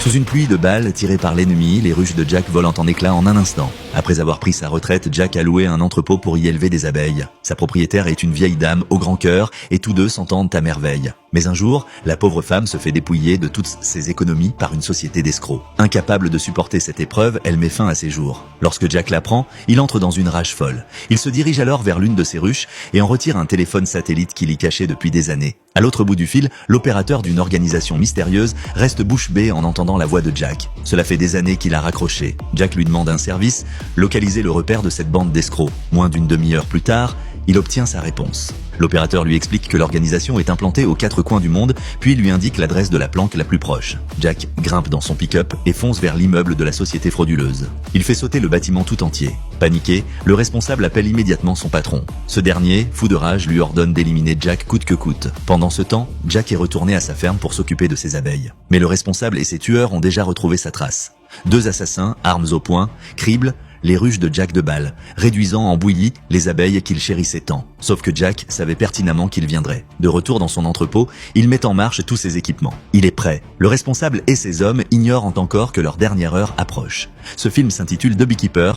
Sous une pluie de balles tirées par l'ennemi, les ruches de Jack volent en éclats en un instant. Après avoir pris sa retraite, Jack a loué un entrepôt pour y élever des abeilles. Sa propriétaire est une vieille dame au grand cœur et tous deux s'entendent à merveille. Mais un jour, la pauvre femme se fait dépouiller de toutes ses économies par une société d'escrocs. Incapable de supporter cette épreuve, elle met fin à ses jours. Lorsque Jack l'apprend, il entre dans une rage folle. Il se dirige alors vers l'une de ses ruches et en retire un téléphone satellite qu'il y cachait depuis des années. À l'autre bout du fil, l'opérateur d'une organisation mystérieuse reste bouche bée en entendant la voix de Jack. Cela fait des années qu'il a raccroché. Jack lui demande un service, localiser le repère de cette bande d'escrocs. Moins d'une demi-heure plus tard, il obtient sa réponse. L'opérateur lui explique que l'organisation est implantée aux 4 coins du monde, puis lui indique l'adresse de la planque la plus proche. Jack grimpe dans son pick-up et fonce vers l'immeuble de la société frauduleuse. Il fait sauter le bâtiment tout entier. Paniqué, le responsable appelle immédiatement son patron. Ce dernier, fou de rage, lui ordonne d'éliminer Jack coûte que coûte. Pendant ce temps, Jack est retourné à sa ferme pour s'occuper de ses abeilles. Mais le responsable et ses tueurs ont déjà retrouvé sa trace. 2 assassins, armes au poing, criblent les ruches de Jack de balle, réduisant en bouillie les abeilles qu'il chérissait tant. Sauf que Jack savait pertinemment qu'il viendrait. De retour dans son entrepôt, il met en marche tous ses équipements. Il est prêt. Le responsable et ses hommes ignorent encore que leur dernière heure approche. Ce film s'intitule The Beekeeper.